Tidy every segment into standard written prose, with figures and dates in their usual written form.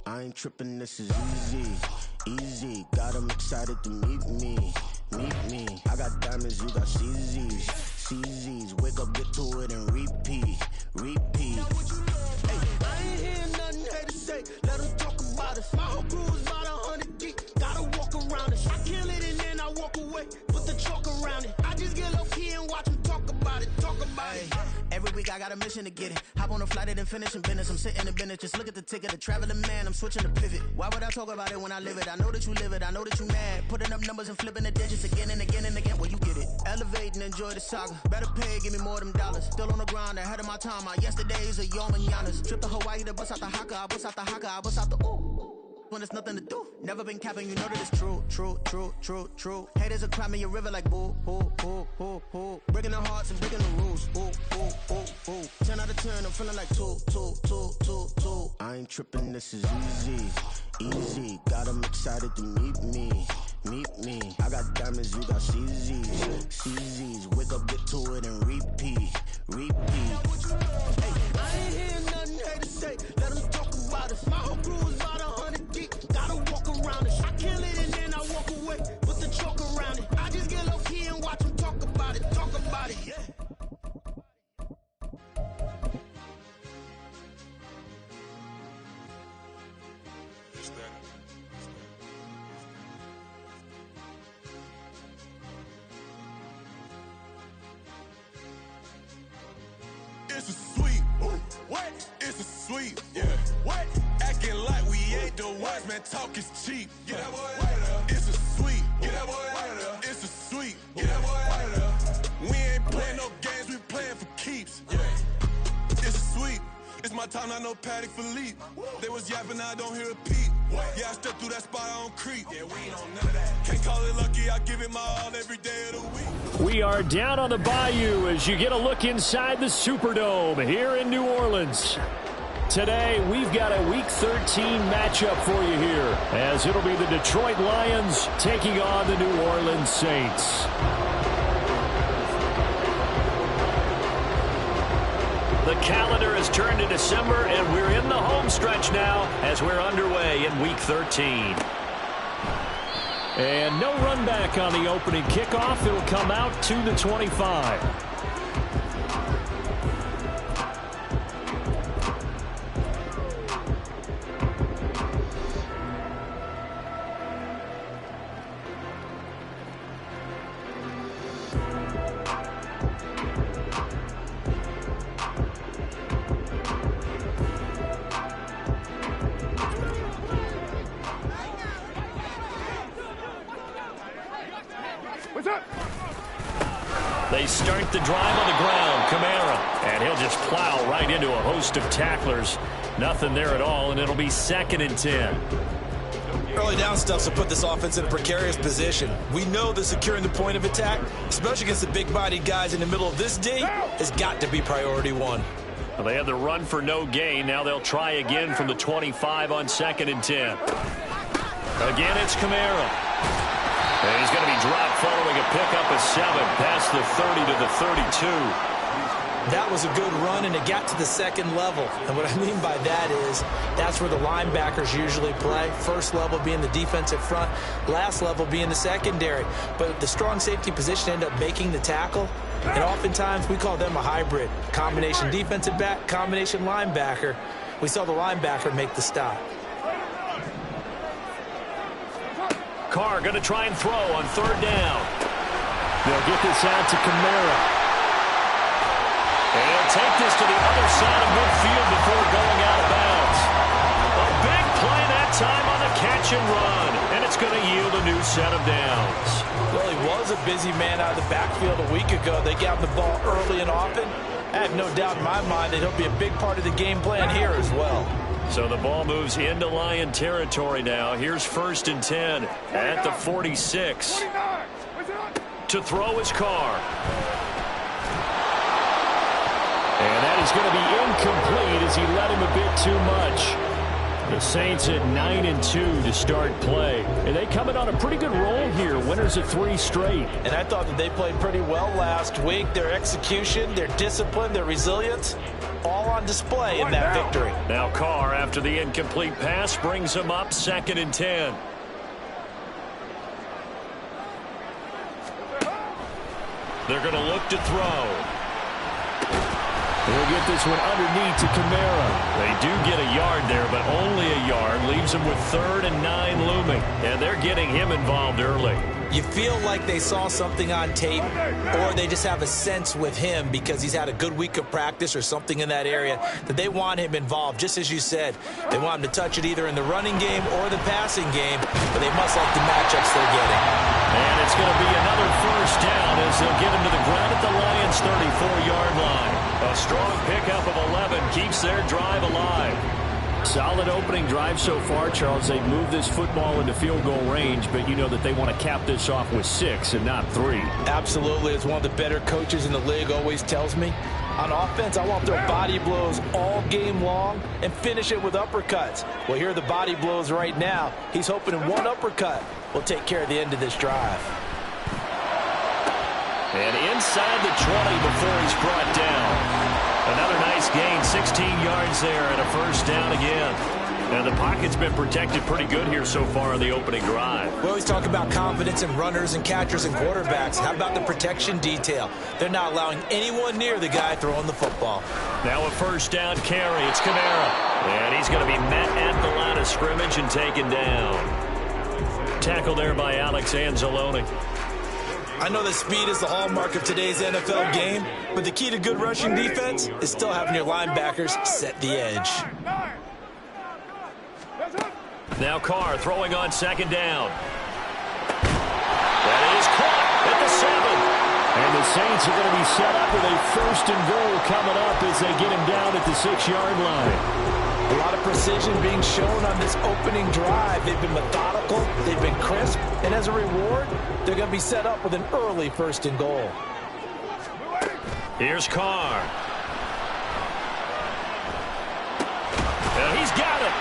I ain't tripping, this is easy, easy. Got them excited to meet me. I got diamonds, you got CZs. Wake up, get to it, and repeat. Hey, I ain't hearing nothing hate to say. Let them talk about us. My whole crew is about 100 deep. Gotta walk around it. I kill it and then I walk away. Put the chalk around it. I just get low key and watch them talk about it. Every week I got a mission to get it. Hop on a flight and then finish in business. I'm sitting in business. Just look at the ticket. A traveling man. I'm switching the pivot. Why would I talk about it when I live it? I know that you live it. I know that you mad. Putting up numbers and flipping the digits again and again and again. Well, you get it. Elevate and enjoy the saga. Better pay, give me more than dollars. Still on the grind, ahead of my time. My yesterdays are your mananas. Trip to Hawaii to bust out the haka. I bust out the haka. I bust out the ooh. When there's nothing to do. Never been capping, you know that it's true. Haters are climbing your river like boo. Breaking the hearts and breaking the rules. 10 out of 10, I'm feeling like two. I ain't tripping, this is easy. Got them excited to meet me. I got diamonds, you got CZs. Wake up, get to it, and repeat. Hey, I ain't hearing nothing hate to say. Let them talk about us. My whole crew is about 100 deep. Gotta walk around it. I kill it and then I walk away. Put the chalk around it. I just get low key and watch them talk about it. Yeah. It's a sweet. What? It's a sweet. Yeah. What? Acting like we ain't the ones, man. Talk is cheap. Get that boy out of there. It's a sweet. Get that boy out of there. It's a sweet. Get that boy out of there. We ain't playing no games. We playing for keeps. Yeah. It's a sweet. It's my time, not no Patek Philippe. They was yapping, I don't hear a peep. Yeah, I step through that spot, I don't creep. Yeah, we ain't on none of that. Can't call it lucky, I give it my all every day of the week. We are down on the bayou as you get a look inside the Superdome here in New Orleans. Today, we've got a Week 13 matchup for you here, as it'll be the Detroit Lions taking on the New Orleans Saints. The calendar has turned to December, and we're in the home stretch now as we're underway in Week 13. And no run back on the opening kickoff. It'll come out to the 25. They start the drive on the ground. Kamara. And he'll just plow right into a host of tacklers. Nothing there at all, and it'll be 2nd and 10. Early down stuff to put this offense in a precarious position. We know that securing the point of attack, especially against the big-bodied guys in the middle of this D, has got to be priority one. Well, they had the run for no gain. Now they'll try again from the 25 on 2nd and 10. Again, it's Kamara. And he's going to be dropped following a pickup of 7 past the 30 to the 32. That was a good run, and it got to the 2nd level. And what I mean by that is that's where the linebackers usually play. First level being the defensive front, last level being the secondary. But the strong safety position ended up making the tackle. And oftentimes we call them a hybrid. Combination defensive back, combination linebacker. We saw the linebacker make the stop. Carr going to try and throw on 3rd down. They'll get this out to Kamara. And he'll take this to the other side of midfield before going out of bounds. A big play that time on the catch and run. And it's going to yield a new set of downs. Well, he was a busy man out of the backfield a week ago. They got the ball early and often. I have no doubt in my mind that he'll be a big part of the game plan here as well. So the ball moves into Lion territory now. Here's 1st and 10 at the 46. To throw is Carr. And that is going to be incomplete as he let him a bit too much. The Saints at 9-2 to start play. And they coming on a pretty good roll here. Winners of 3 straight. And I thought that they played pretty well last week. Their execution, their discipline, their resilience. all on display in that victory. Now Carr, after the incomplete pass, brings him up 2nd and 10. They're going to look to throw. He'll get this one underneath to Kamara. They do get a yard there, but only a yard. Leaves them with 3rd and 9 looming. And they're getting him involved early. You feel like they saw something on tape, or they just have a sense with him because he's had a good week of practice or something in that area that they want him involved. Just as you said, they want him to touch it either in the running game or the passing game, but they must like the matchups they're getting. And it's going to be another 1st down as they'll get him to the ground at the Lions' 34-yard line. A strong pickup of 11 keeps their drive alive. Solid opening drive so far, Charles. They move this football into field goal range, but you know that they want to cap this off with 6 and not 3. Absolutely. As one of the better coaches in the league always tells me, on offense, I want to throw body blows all game long and finish it with uppercuts. Well, here are the body blows right now. He's hoping in one uppercut will take care of the end of this drive. And inside the 20 before he's brought down. Another nice gain, 16 yards there, and a 1st down again. And the pocket's been protected pretty good here so far on the opening drive. We always talk about confidence in runners and catchers and quarterbacks. How about the protection detail? They're not allowing anyone near the guy throwing the football. Now a 1st down carry. It's Kamara. And he's going to be met at the line of scrimmage and taken down. Tackle there by Alex Anzalone. I know that speed is the hallmark of today's NFL game, but the key to good rushing defense is still having your linebackers set the edge. Now Carr throwing on 2nd down. That is caught at the 7. And the Saints are going to be set up with a 1st and goal coming up as they get him down at the 6-yard line. A lot of precision being shown on this opening drive. They've been methodical, they've been crisp, and as a reward, they're going to be set up with an early 1st and goal. Here's Carr. And he's got it.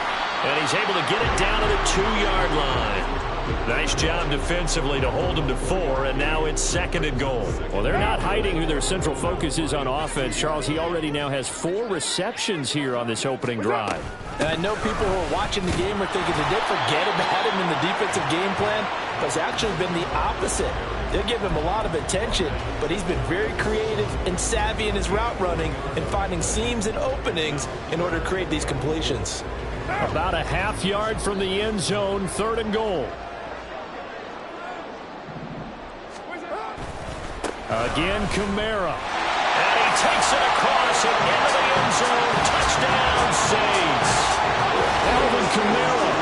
And he's able to get it down to the 2-yard line. Nice job defensively to hold him to 4, and now it's 2nd and goal. Well, they're not hiding who their central focus is on offense. Charles, he already now has 4 receptions here on this opening drive. And I know people who are watching the game are thinking, did they forget about him in the defensive game plan? But it's actually been the opposite. They're giving him a lot of attention, but he's been very creative and savvy in his route running and finding seams and openings in order to create these completions. About a half-yard from the end zone, 3rd and goal. Again, Kamara. And he takes it across and into the end zone. Touchdown, Saints. Alvin Kamara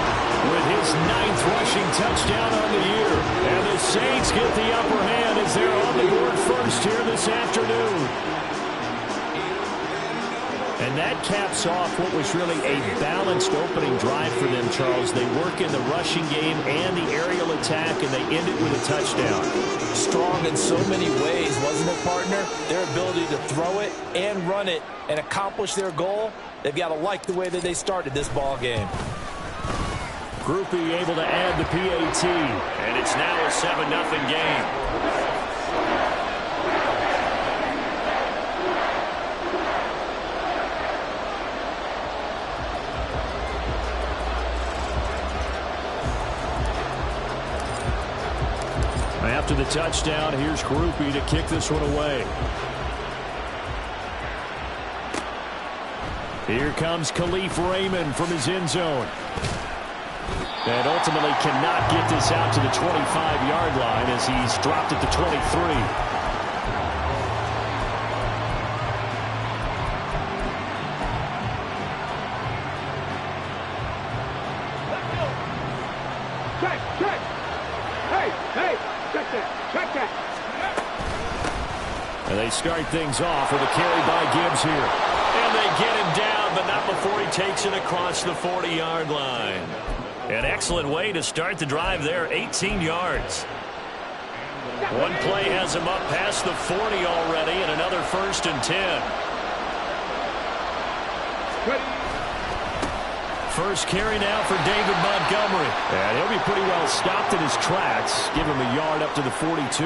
with his 9th rushing touchdown on the year. And the Saints get the upper hand as they're on the board first here this afternoon. And that caps off what was really a balanced opening drive for them, Charles. They work in the rushing game and the aerial attack, and they end it with a touchdown. Strong in so many ways, wasn't it, partner? Their ability to throw it and run it and accomplish their goal, they've got to like the way that they started this ball game. Grupe able to add the PAT, and it's now a 7-0 game. After the touchdown, here's Grupe to kick this one away. Here comes Khalif Raymond from his end zone. And ultimately cannot get this out to the 25-yard line as he's dropped at the 23. And they start things off with a carry by Gibbs here. And they get him down, but not before he takes it across the 40-yard line. An excellent way to start the drive there, 18 yards. One play has him up past the 40 already, and another 1st and 10. First carry now for David Montgomery. And he'll be pretty well stopped in his tracks. Give him a yard up to the 42.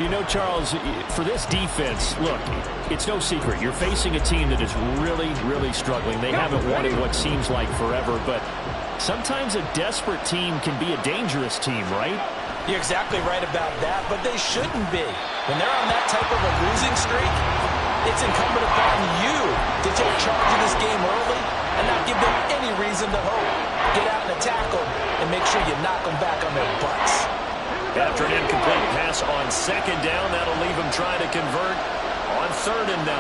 You know, Charles, for this defense, look, it's no secret. You're facing a team that is really, really struggling. They haven't won in what seems like forever, but sometimes a desperate team can be a dangerous team, right? You're exactly right about that, but they shouldn't be. When they're on that type of a losing streak, it's incumbent upon you to take charge of this game early and not give them any reason to hope. Get out and tackle and make sure you knock them back on their butts. After an incomplete pass on second down, that'll leave him trying to convert on 3rd and 9.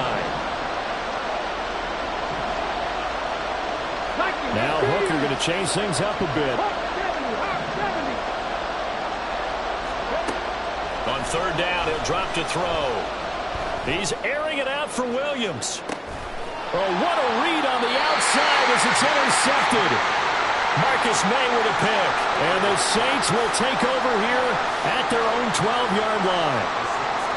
Now Hooker going to change things up a bit. On 3rd down, he'll drop to throw. He's airing it out for Williams. Oh, what a read on the outside as it's intercepted. Marcus May with a pick. And the Saints will take over here at their own 12-yard line.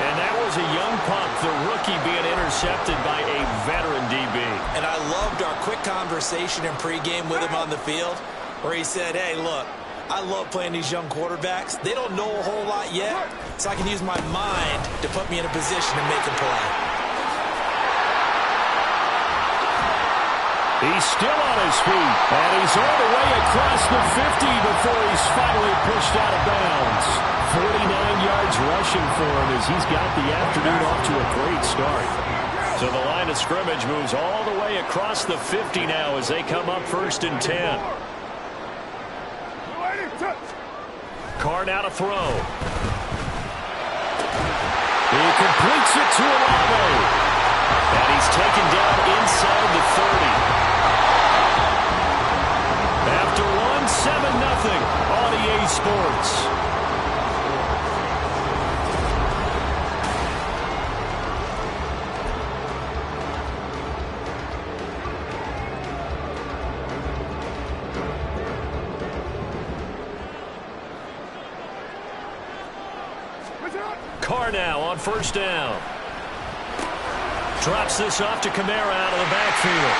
And that was a young pup, the rookie being intercepted by a veteran DB. And I loved our quick conversation in pregame with him on the field where he said, hey, look, I love playing these young quarterbacks. They don't know a whole lot yet, so I can use my mind to put me in a position to make a play. He's still on his feet, and he's all the way across the 50 before he's finally pushed out of bounds. 49 yards rushing for him as he's got the afternoon off to a great start. So the line of scrimmage moves all the way across the 50 now as they come up 1st and 10. Carr now to throw. He completes it to Olave. And he's taken down inside the 30. After one, 7-0 on EA Sports. Carr now on 1st down. Drops this off to Kamara out of the backfield.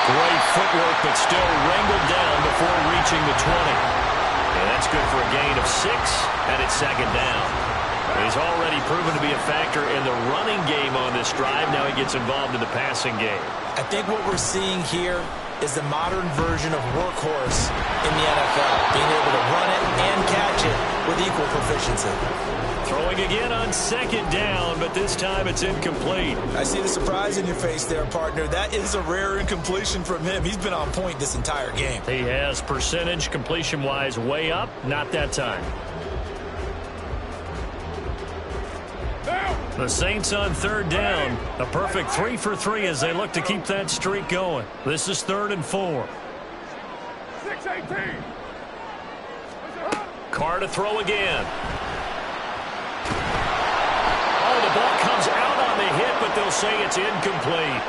Great footwork, but still wrangled down before reaching the 20. And that's good for a gain of 6, and it's 2nd down. He's already proven to be a factor in the running game on this drive. Now he gets involved in the passing game. I think what we're seeing here is the modern version of workhorse in the NFL, being able to run it and catch it with equal proficiency. Throwing again on 2nd down, but this time it's incomplete. I see the surprise in your face there, partner. That is a rare incompletion from him. He's been on point this entire game. He has percentage completion-wise way up, not that time. The Saints on 3rd down. A perfect 3 for 3 as they look to keep that streak going. This is 3rd and 4. 6-18. Carr to throw again. Oh, the ball comes out on the hit, but they'll say it's incomplete.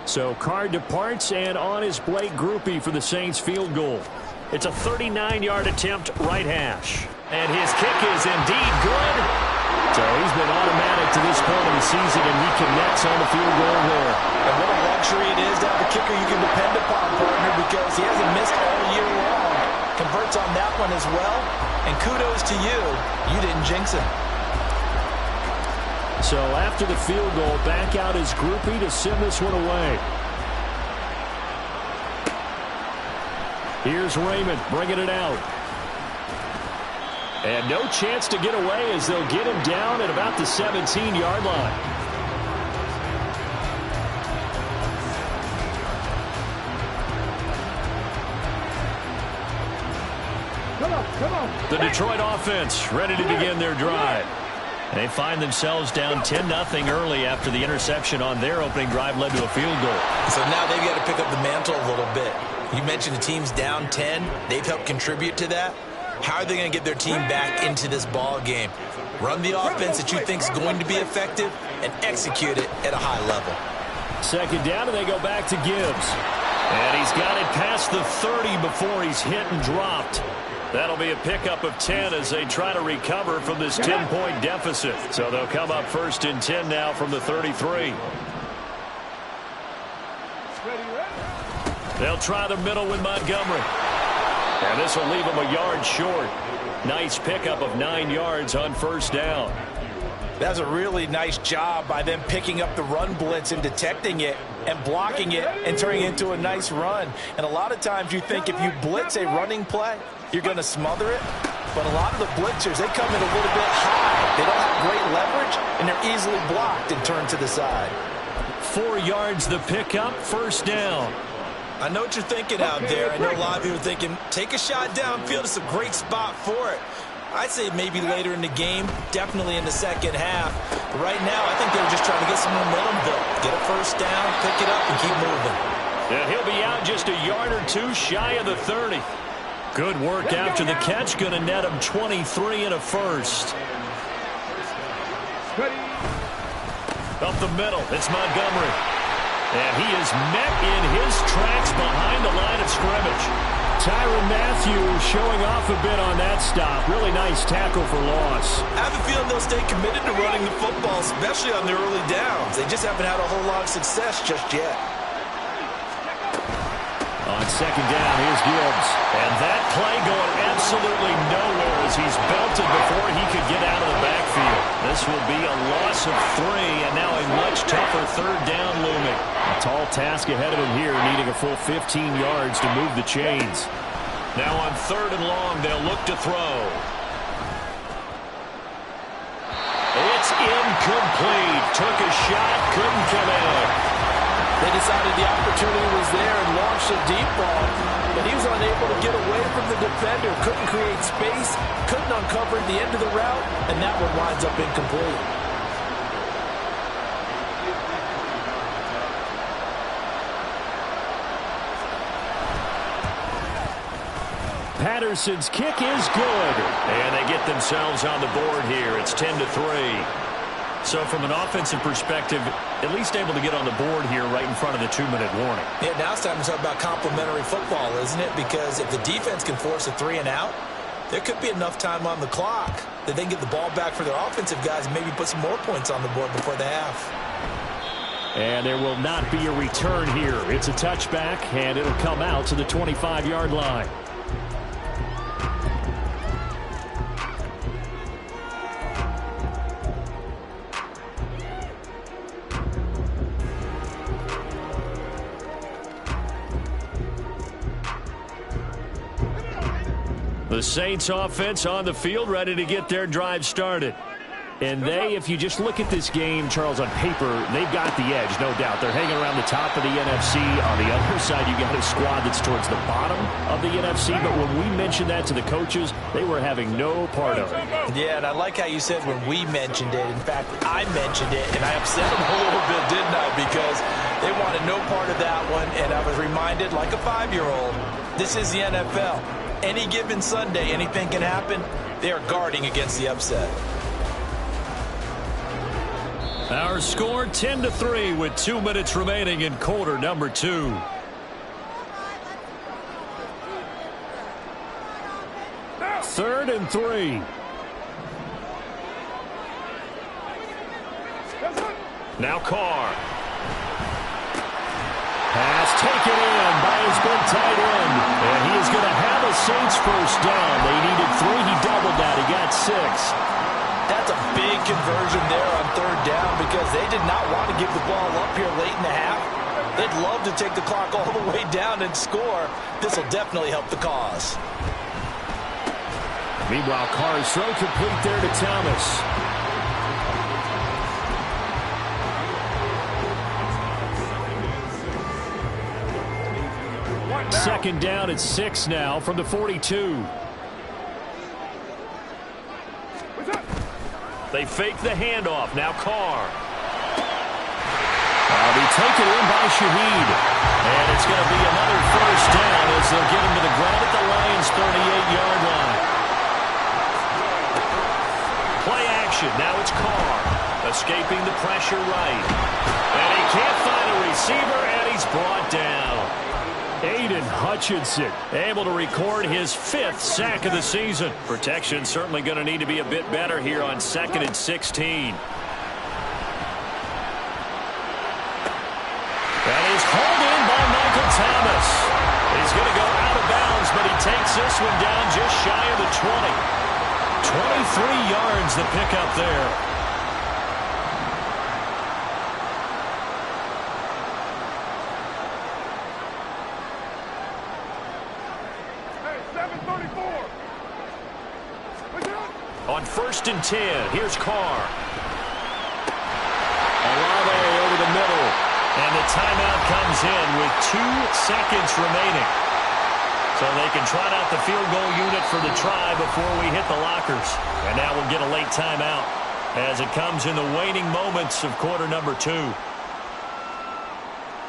So Carr departs, and on is Blake Grupe for the Saints field goal. It's a 39-yard attempt, right hash. And his kick is indeed good. So he's been automatic to this point of the season, and he connects on the field goal there. And what a luxury it is to have a kicker you can depend upon, partner, because he hasn't missed all year long. Converts on that one as well. And kudos to you. You didn't jinx him. So after the field goal, back out is Grupe to send this one away. Here's Raymond bringing it out. And no chance to get away as they'll get him down at about the 17-yard line. Come on. The Detroit offense ready to begin their drive. They find themselves down 10-0 early after the interception on their opening drive led to a field goal. So now they've got to pick up the mantle a little bit. You mentioned the team's down 10. They've helped contribute to that. How are they going to get their team back into this ball game? Run the offense that you think is going to be effective and execute it at a high level. 2nd down, and they go back to Gibbs. And he's got it past the 30 before he's hit and dropped. That'll be a pickup of 10 as they try to recover from this 10-point deficit. So they'll come up 1st and 10 now from the 33. They'll try the middle with Montgomery. And this will leave them a yard short. Nice pickup of 9 yards on 1st down. That's a really nice job by them picking up the run blitz and detecting it and blocking it and turning it into a nice run. And a lot of times you think if you blitz a running play, you're going to smother it. But a lot of the blitzers, they come in a little bit high. They don't have great leverage, and they're easily blocked and turned to the side. 4 yards the pickup, 1st down. I know what you're thinking out there. I know a lot of you are thinking, take a shot downfield. It's a great spot for it. I'd say maybe later in the game, definitely in the second half. But right now, I think they were just trying to get some momentum built. Get a 1st down, pick it up, and keep moving. Yeah, he'll be out just a yard or 2 shy of the 30. Good work after the catch. Going to net him 23 and a 1st. Up the middle, it's Montgomery. And he is met in his tracks behind the line of scrimmage. Tyrann Mathieu showing off a bit on that stop. Really nice tackle for loss. I have a feeling they'll stay committed to running the football, especially on their early downs. They just haven't had a whole lot of success just yet. On 2nd down, here's Gibbs. And that play going absolutely nowhere as he's belted before he could get out of the backfield. This will be a loss of 3, and now a much tougher 3rd down looming. A tall task ahead of him here, needing a full 15 yards to move the chains. Now on 3rd and long, they'll look to throw. It's incomplete. Took a shot, couldn't come in. They decided the opportunity was there and launched a deep ball, but he was unable to get away from the defender, couldn't create space, couldn't uncover the end of the route, and that one winds up incomplete. Patterson's kick is good, and they get themselves on the board here. It's 10-3. So from an offensive perspective, at least able to get on the board here right in front of the 2-minute warning. Yeah, now it's time to talk about complementary football, isn't it? Because if the defense can force a 3 and out, there could be enough time on the clock that they can get the ball back for their offensive guys and maybe put some more points on the board before the half. And there will not be a return here. It's a touchback, and it'll come out to the 25-yard line. The Saints offense on the field, ready to get their drive started. And they, if you just look at this game, Charles, on paper, they've got the edge, no doubt. They're hanging around the top of the NFC. On the other side, you got a squad that's towards the bottom of the NFC. But when we mentioned that to the coaches, they were having no part of it. Yeah, and I like how you said when we mentioned it. In fact, I mentioned it, and I upset them a little bit, didn't I? Because they wanted no part of that one, and I was reminded, like a 5-year-old, this is the NFL. Any given Sunday, anything can happen. They are guarding against the upset. Our score 10-3 with 2 minutes remaining in quarter number 2. Third and 3. Now Carr. Pass taken in by his big tight end. And he is going to have a Saints 1st down. They needed 3. He doubled that. He got 6. That's a big conversion there on 3rd down because they did not want to give the ball up here late in the half. They'd love to take the clock all the way down and score. This will definitely help the cause. Meanwhile, Carr's throw complete there to Thomas. Second down at 6 now from the 42. They fake the handoff. Now Carr. That'll be taken in by Shaheed. And it's going to be another 1st down as they'll get him to the ground at the Lions' 38-yard line. Play action. Now it's Carr. Escaping the pressure right. And he can't find a receiver, and he's brought down. Aiden Hutchinson able to record his 5th sack of the season. Protection certainly going to need to be a bit better here on 2nd and 16. That is hauled in by Michael Thomas. He's going to go out of bounds, but he takes this one down just shy of the 20. 23 yards the pickup there. On 1st and 10, here's Carr. Olave over the middle. And the timeout comes in with 2 seconds remaining. So they can trot out the field goal unit for the try before we hit the lockers. And now we'll get a late timeout as it comes in the waning moments of quarter number 2.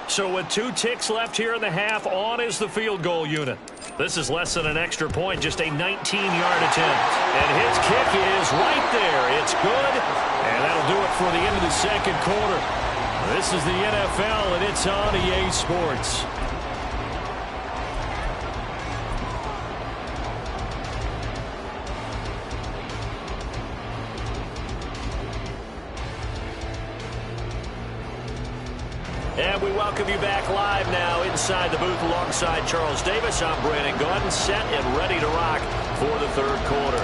So with 2 ticks left here in the half, on is the field goal unit. This is less than an extra point, just a 19-yard attempt. And his kick is right there. It's good, and that'll do it for the end of the second quarter. This is the NFL, and it's on EA Sports. And we welcome you back live now inside the booth alongside Charles Davis. I'm Brandon Gaudin, set and ready to rock for the third quarter.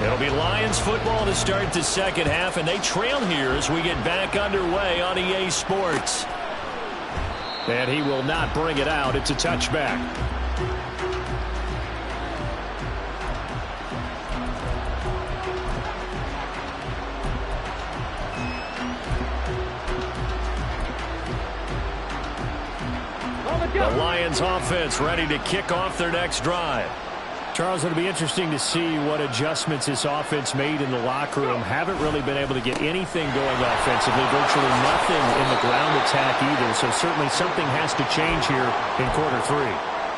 It'll be Lions football to start the second half, and they trail here as we get back underway on EA Sports. And he will not bring it out. It's a touchback. The Lions offense ready to kick off their next drive. Charles, it'll be interesting to see what adjustments this offense made in the locker room. Haven't really been able to get anything going offensively, virtually nothing in the ground attack either. So certainly something has to change here in quarter 3.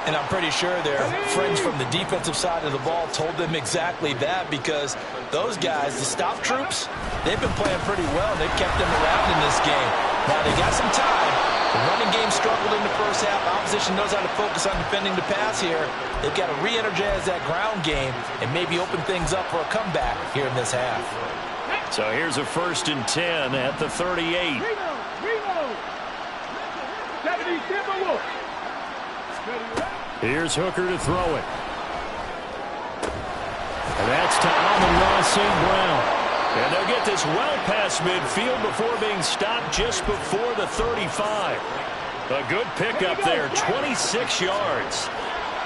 And I'm pretty sure their friends from the defensive side of the ball told them exactly that, because those guys, the stop troops, they've been playing pretty well. They've kept them around in this game. Now they got some time. The running game struggled in the first half. Opposition knows how to focus on defending the pass here. They've got to re-energize that ground game and maybe open things up for a comeback here in this half. So here's a 1st and 10 at the 38. Here's Hooker to throw it. And that's to Amon-Ra St. Brown. And they'll get this well past midfield before being stopped just before the 35. A good pickup there, 26 yards.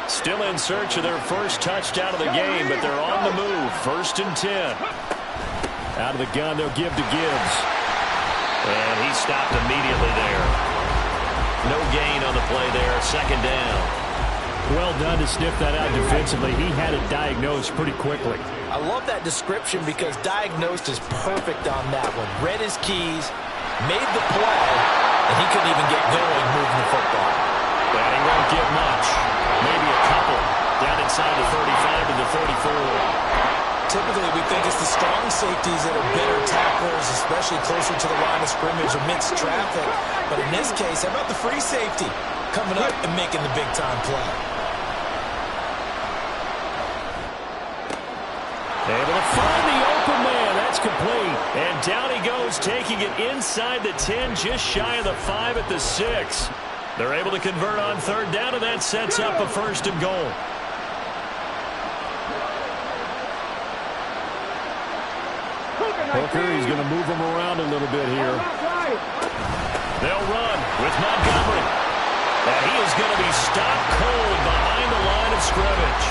Still in search of their first touchdown of the game, but they're on the move. 1st and 10. Out of the gun, they'll give to Gibbs. And he stopped immediately there. No gain on the play there, 2nd down. Well done to sniff that out defensively. He had it diagnosed pretty quickly. I love that description because diagnosed is perfect on that one. Read his keys, made the play, and he couldn't even get going moving the football. But he won't get much. Maybe a couple. Down inside the 35 to the 34. Typically, we think it's the strong safeties that are better tacklers, especially closer to the line of scrimmage amidst traffic. But in this case, how about the free safety coming up and making the big-time play? Able to find the open man. That's complete. And down he goes, taking it inside the 10, just shy of the 5 at the 6. They're able to convert on 3rd down, and that sets up a 1st and goal. Hooker, he's going to move them around a little bit here. They'll run with Montgomery. And he is going to be stopped cold behind the line of scrimmage.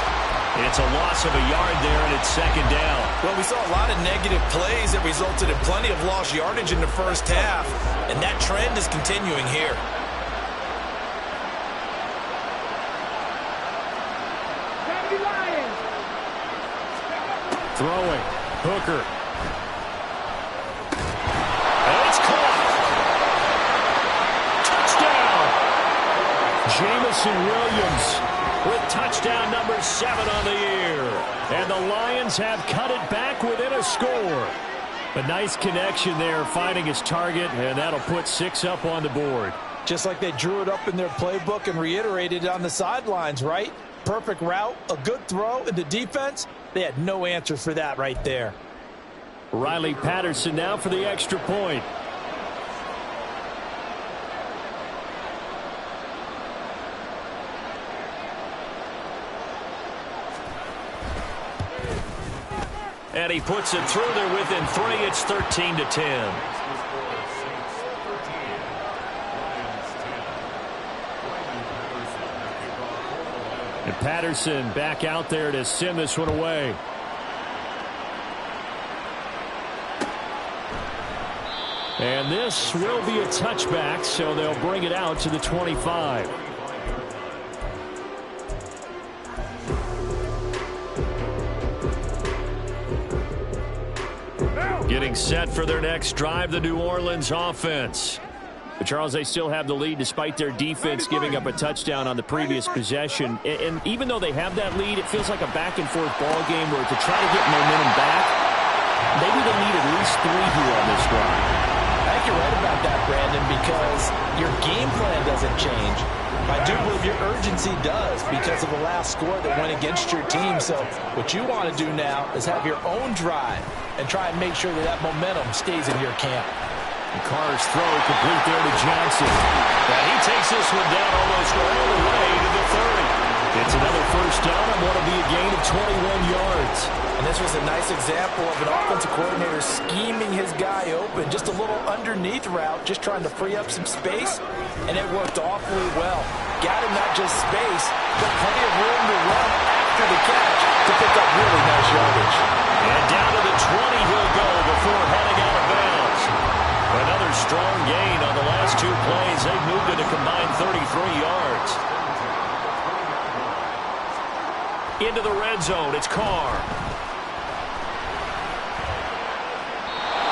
It's a loss of a yard there, and it's 2nd down. Well, we saw a lot of negative plays that resulted in plenty of lost yardage in the first half, and that trend is continuing here. Throwing. Hooker. And it's caught. Touchdown. Jamison Williams with touchdown number 7 on the year. And the Lions have cut it back within a score. A nice connection there, finding his target, and that'll put 6 up on the board. Just like they drew it up in their playbook and reiterated it on the sidelines, right? Perfect route, a good throw, and the defense, they had no answer for that right there. Riley Patterson now for the extra point. And he puts it through there within 3. It's 13-10. And Patterson back out there to send this one away. And this will be a touchback, so they'll bring it out to the 25. Getting set for their next drive, the New Orleans offense. But Charles, they still have the lead despite their defense giving up a touchdown on the previous possession. And even though they have that lead, it feels like a back-and-forth ball game where to try to get momentum back, maybe they need at least 3 here on this drive. I think you're right about that, Brandon, because your game plan doesn't change. I do believe your urgency does because of the last score that went against your team. So what you want to do now is have your own drive and try and make sure that that momentum stays in your camp. And Carr's throw complete there to Johnson. And he takes this one down almost all the way to the 30. It's another first down and what will be a gain of 21 yards. And this was a nice example of an offensive coordinator scheming his guy open. Just a little underneath route, just trying to free up some space, and it worked awfully well. Got him not just space, but plenty of room to run after the catch to pick up really nice yardage. And down to the 20 he'll go before heading out of bounds. Another strong gain on the last 2 plays. They've moved it a combined 33 yards. Into the red zone, it's Carr.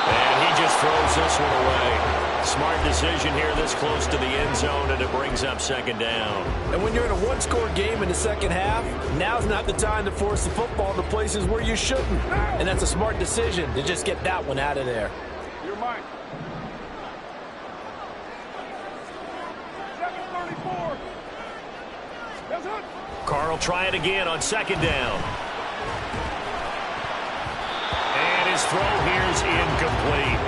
And he just throws this one away. Smart decision here this close to the end zone, and it brings up second down. And when you're in a one-score game in the second half, now's not the time to force the football to places where you shouldn't. And that's a smart decision to just get that one out of there. You're mine. 7:34. That's it. Carr will try it again on second down. And his throw here's incomplete.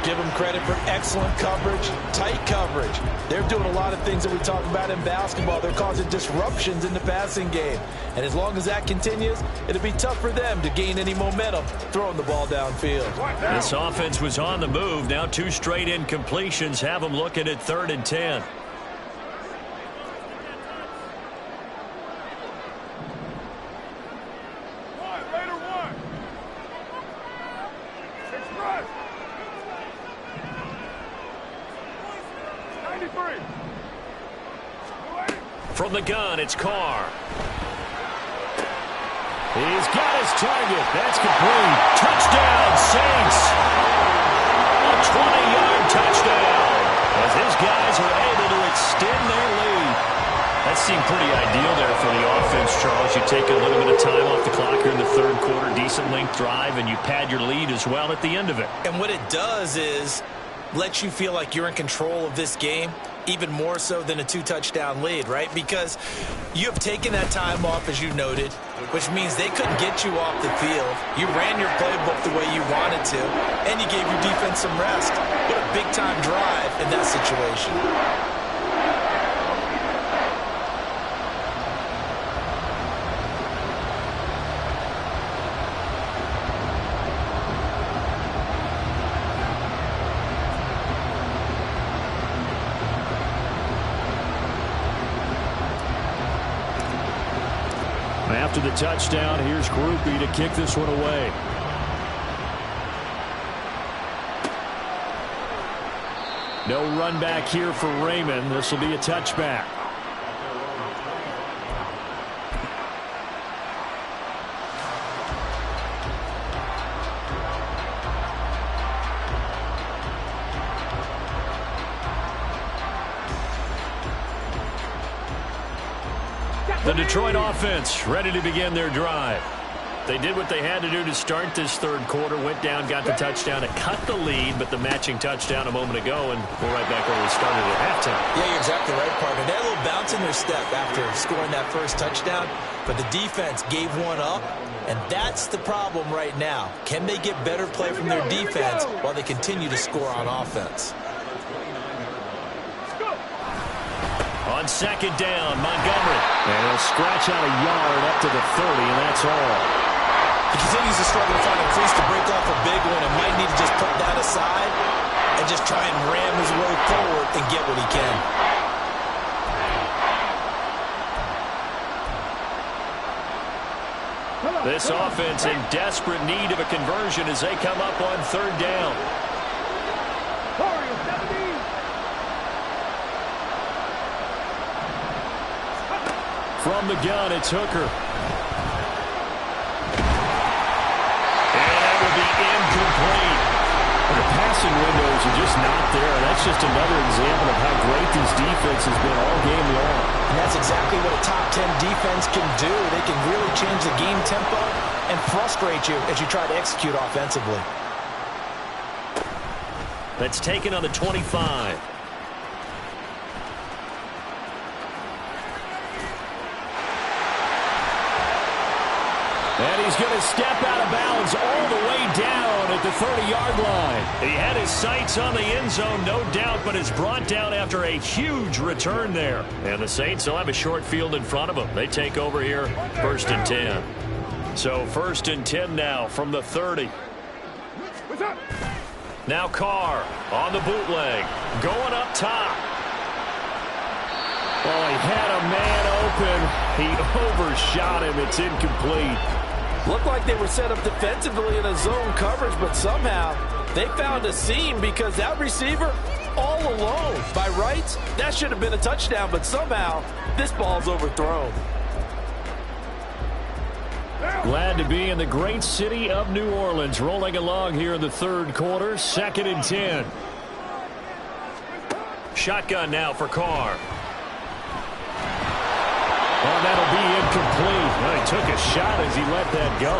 Give them credit for excellent coverage, tight coverage. They're doing a lot of things that we talk about in basketball. They're causing disruptions in the passing game. And as long as that continues, it'll be tough for them to gain any momentum throwing the ball downfield. This offense was on the move. Now 2 straight incompletions have them looking at 3rd and 10. From the gun, it's Carr. He's got his target. That's complete. Touchdown, Saints. A 20-yard touchdown. As his guys are able to extend their lead. That seemed pretty ideal there for the offense, Charles. You take a little bit of time off the clock here in the 3rd quarter, decent length drive, and you pad your lead as well at the end of it. And what it does is let you feel like you're in control of this game, even more so than a 2-touchdown lead, right? Because you have taken that time off, as you noted, which means they couldn't get you off the field. You ran your playbook the way you wanted to, and you gave your defense some rest. What a big-time drive in that situation. After the touchdown, here's Grupe to kick this one away. No run back here for Raymond. This will be a touchback. The Detroit offense ready to begin their drive. They did what they had to do to start this third quarter, went down, got the touchdown to cut the lead, but the matching touchdown a moment ago, and we're right back where we started at halftime. Yeah, you're exactly right, partner. They had a little bounce in their step after scoring that first touchdown, but the defense gave one up, and that's the problem right now. Can they get better play from their defense while they continue to score on offense? On second down, Montgomery. And he'll scratch out a yard up to the 30, and that's all. He continues to struggle to find a crease to break off a big one and might need to just put that aside and just try and ram his way forward and get what he can. This offense in desperate need of a conversion as they come up on third down. From the gun, it's Hooker. And that will be incomplete. The passing windows are just not there. That's just another example of how great this defense has been all game long. And that's exactly what a top 10 defense can do. They can really change the game tempo and frustrate you as you try to execute offensively. That's taken on the 25. And he's going to step out of bounds all the way down at the 30-yard line. He had his sights on the end zone, no doubt, but is brought down after a huge return there. And the Saints will have a short field in front of them. They take over here, 1st and 10. So 1st and 10 now from the 30. Now Carr on the bootleg, going up top. Oh, he had a man open. He overshot him. It's incomplete. Looked like they were set up defensively in a zone coverage, but somehow they found a seam because that receiver all alone. By rights, that should have been a touchdown, but somehow this ball's overthrown. Glad to be in the great city of New Orleans, rolling along here in the third quarter, 2nd and 10. Shotgun now for Carr. Oh, that'll be incomplete. Well, he took a shot as he let that go.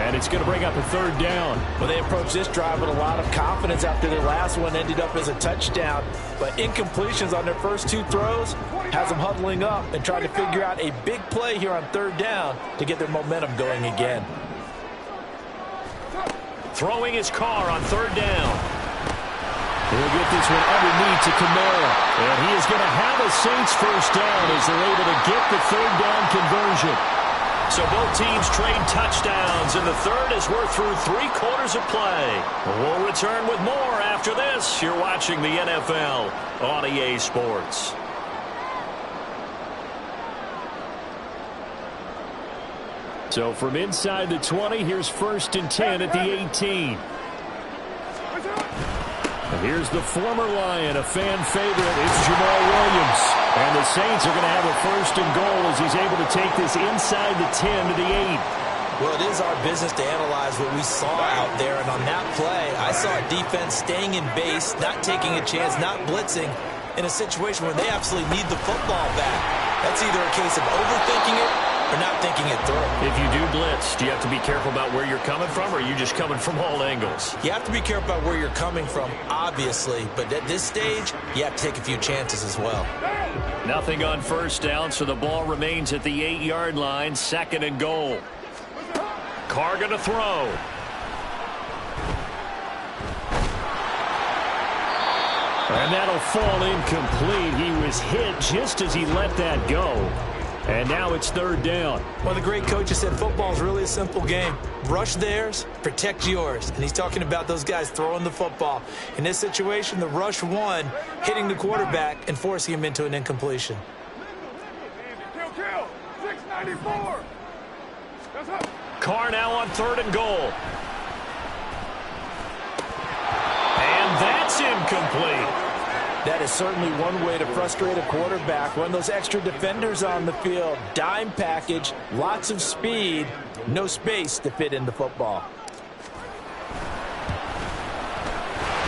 And it's going to bring up a 3rd down. Well, they approached this drive with a lot of confidence after their last one ended up as a touchdown. But incompletions on their first 2 throws has them huddling up and trying to figure out a big play here on 3rd down to get their momentum going again. Throwing his Carr on 3rd down. He'll get this one underneath to Kamara. And he is going to have a Saints first down as they're able to get the 3rd down conversion. So both teams trade touchdowns in the third as we're through 3 quarters of play. We'll return with more after this. You're watching the NFL on EA Sports. So from inside the 20, here's 1st and 10 at the 18. And here's the former Lion, a fan favorite. It's Jamal Williams. And the Saints are going to have a 1st and goal as he's able to take this inside the 10 to the 8. Well, it is our business to analyze what we saw out there. And on that play, I saw a defense staying in base, not taking a chance, not blitzing in a situation where they absolutely need the football back. That's either a case of overthinking it or not thinking it through. If you do blitz, do you have to be careful about where you're coming from, or are you just coming from all angles? You have to be careful about where you're coming from, obviously, but at this stage, you have to take a few chances as well. Nothing on 1st down, so the ball remains at the 8-yard line, 2nd and goal. Carr going to throw. And that'll fall incomplete. He was hit just as he let that go. And now it's 3rd down. Well, the great coach has said football is really a simple game. Rush theirs, protect yours. And he's talking about those guys throwing the football. In this situation, the rush won, hitting the quarterback and forcing him into an incompletion. Kill. 694. Carr now on 3rd and goal. And that's incomplete. That is certainly one way to frustrate a quarterback. One of those extra defenders on the field. Dime package, lots of speed, no space to fit in the football.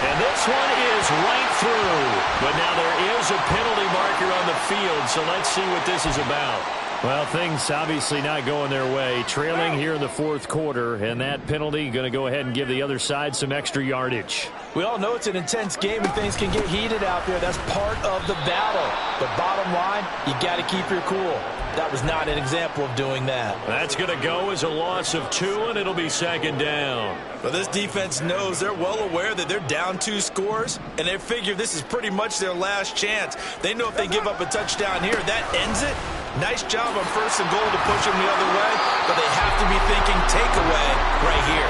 And this one is right through. But now there is a penalty marker on the field, so let's see what this is about. Well, things obviously not going their way. Trailing here in the fourth quarter, and that penalty going to go ahead and give the other side some extra yardage. We all know it's an intense game and things can get heated out there. That's part of the battle. But bottom line, you got to keep your cool. That was not an example of doing that. That's going to go as a loss of 2, and it'll be second down. Well, this defense knows, they're well aware that they're down 2 scores, and they figure this is pretty much their last chance. They know if they give up a touchdown here, that ends it. Nice job on 1st and goal to push them the other way, but they have to be thinking takeaway right here.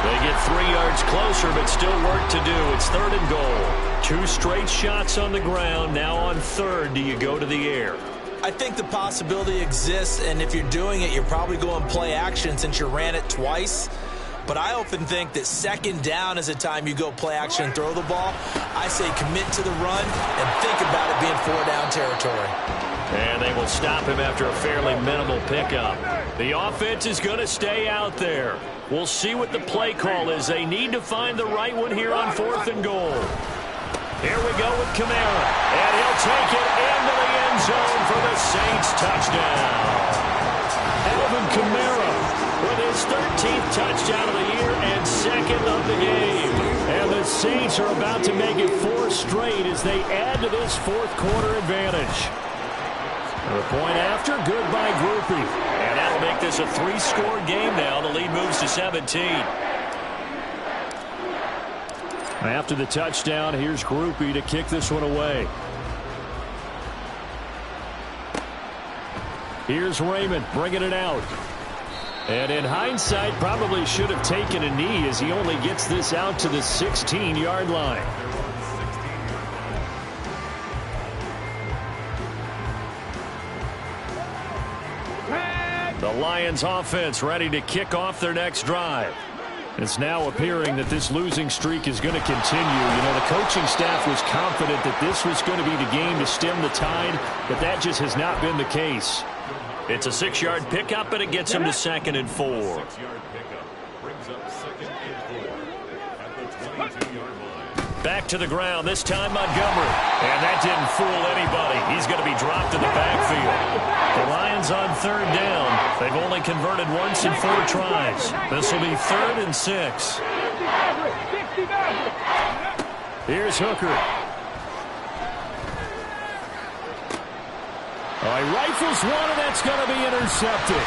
They get 3 yards closer, but still work to do. It's 3rd and goal. 2 straight shots on the ground. Now on 3rd, do you go to the air? I think the possibility exists, and if you're doing it, you're probably going play action since you ran it twice. But I often think that 2nd down is a time you go play action and throw the ball. I say commit to the run and think about it being 4-down territory. And they will stop him after a fairly minimal pickup. The offense is going to stay out there. We'll see what the play call is. They need to find the right one here on 4th and goal. Here we go with Kamara. And he'll take it into the end zone for the Saints touchdown. Alvin Kamara with his 13th touchdown of the year and 2nd of the game. And the Saints are about to make it 4 straight as they add to this fourth quarter advantage. The point after, good by Grupe. And that'll make this a 3-score game now. The lead moves to 17. After the touchdown, here's Grupe to kick this one away. Here's Raymond bringing it out. And in hindsight, probably should have taken a knee as he only gets this out to the 16-yard line. The Lions offense ready to kick off their next drive. It's now appearing that this losing streak is going to continue. You know, the coaching staff was confident that this was going to be the game to stem the tide, but that just has not been the case. It's a 6-yard pickup, and it gets him to 2nd and 4. 6-yard pickup brings up 2nd and 4 at the 22-yard line. Back to the ground, this time Montgomery. And that didn't fool anybody. He's going to be dropped in the backfield. The Lions on 3rd down. They've only converted once in 4 tries. This will be 3rd and 6. Here's Hooker. He rifles one, and that's going to be intercepted.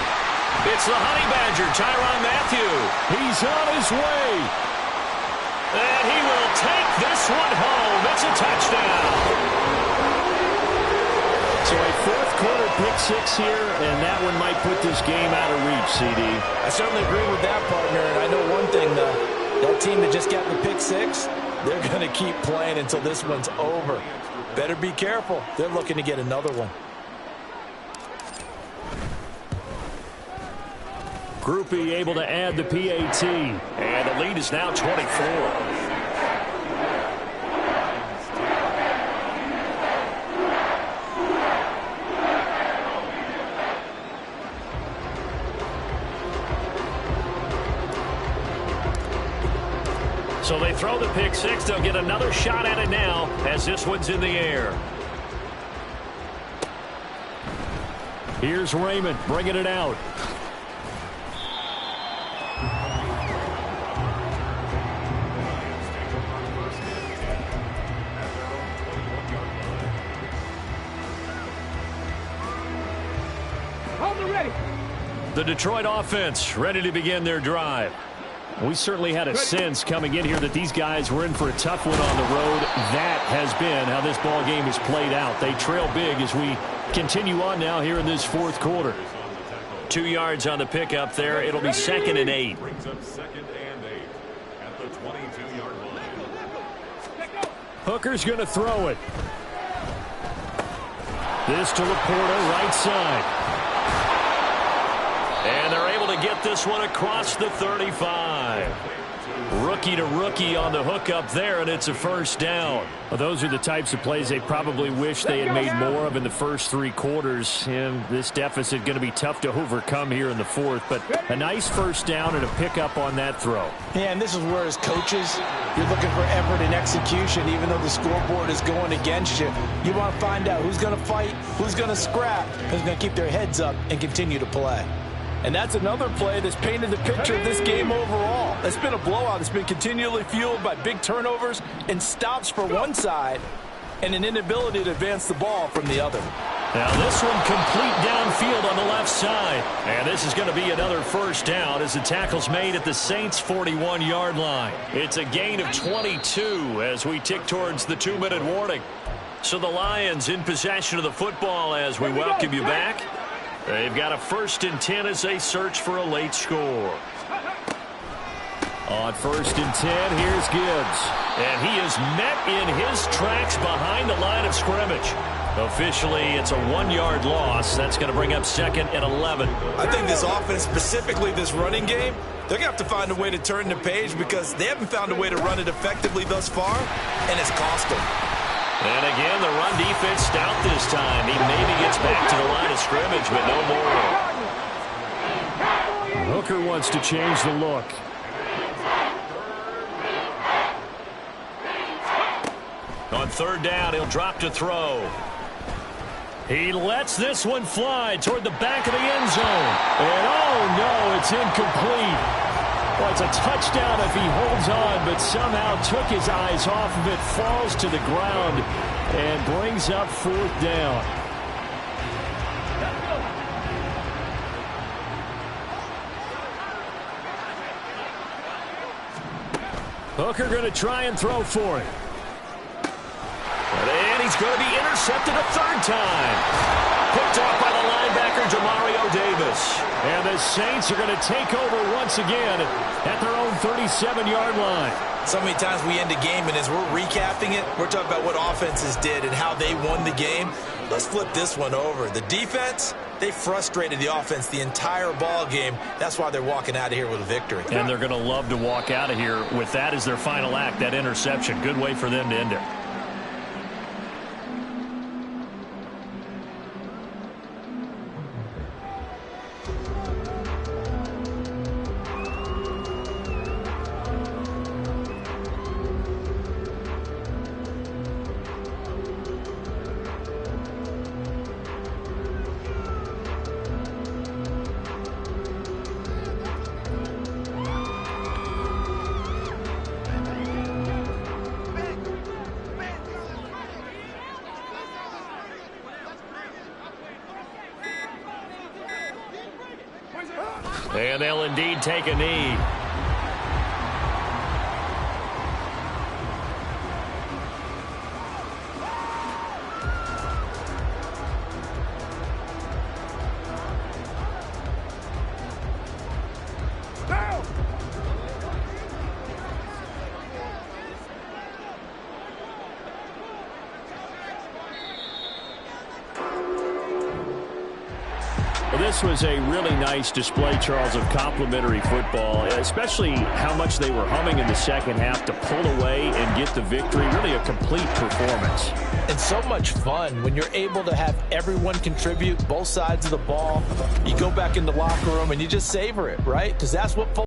It's the Honey Badger, Tyrann Mathieu. He's on his way. And he will take this one home. It's a touchdown. So a fourth quarter pick-6 here, and that one might put this game out of reach, CD. I certainly agree with that, partner. And I know one thing, though. That team that just got the pick-6, they're going to keep playing until this one's over. Better be careful. They're looking to get another one. Grupe able to add the PAT. And the lead is now 24. So they throw the pick-6. They'll get another shot at it now as this one's in the air. Here's Raymond bringing it out. The Detroit offense ready to begin their drive. We certainly had a sense coming in here that these guys were in for a tough one on the road. That has been how this ball game has played out. They trail big as we continue on now here in this fourth quarter. 2 yards on the pickup there. It'll be 2nd and 8. Brings up 2nd and 8 at the 22-yard line. Hooker's going to throw it. This to Laporta, right side. And they're able to get this one across the 35. Rookie to rookie on the hook up there, and it's a first down. Well, those are the types of plays they probably wish they had made more of in the first 3 quarters. And this deficit going to be tough to overcome here in the fourth. But a nice first down and a pickup on that throw. Yeah, and this is where, as coaches, you're looking for effort and execution. Even though the scoreboard is going against you, you want to find out who's going to fight, who's going to scrap, who's going to keep their heads up and continue to play. And that's another play that's painted the picture of this game overall. It's been a blowout. It's been continually fueled by big turnovers and stops for one side and an inability to advance the ball from the other. Now this one complete downfield on the left side. And this is going to be another first down as the tackle's made at the Saints' 41-yard line. It's a gain of 22 as we tick towards the 2-minute warning. So the Lions in possession of the football as we welcome you back. They've got a 1st and 10 as they search for a late score. On 1st and 10, here's Gibbs. And he is met in his tracks behind the line of scrimmage. Officially, it's a 1-yard loss. That's going to bring up 2nd and 11. I think this offense, specifically this running game, they're going to have to find a way to turn the page because they haven't found a way to run it effectively thus far, and it's cost them. And again, the run defense stout this time. He maybe gets back to the line of scrimmage, but no more. Hooker wants to change the look. On 3rd down, he'll drop to throw. He lets this one fly toward the back of the end zone. And oh no, it's incomplete. Well, it's a touchdown if he holds on, but somehow took his eyes off of it, falls to the ground, and brings up 4th down. Hooker going to try and throw for it. And he's going to be intercepted a 3rd time. Picked off by the linebacker, Jamario Davis. And the Saints are going to take over once again at their own 37-yard line. So many times we end a game, and as we're recapping it, we're talking about what offenses did and how they won the game. Let's flip this one over. The defense, they frustrated the offense the entire ball game. That's why they're walking out of here with a victory. And they're going to love to walk out of here with that as their final act, that interception. Good way for them to end it. And they'll indeed take a knee. This was a really nice display, Charles, of complimentary football, especially how much they were humming in the second half to pull away and get the victory. Really a complete performance. And so much fun when you're able to have everyone contribute, both sides of the ball. You go back in the locker room and you just savor it, right? Because that's what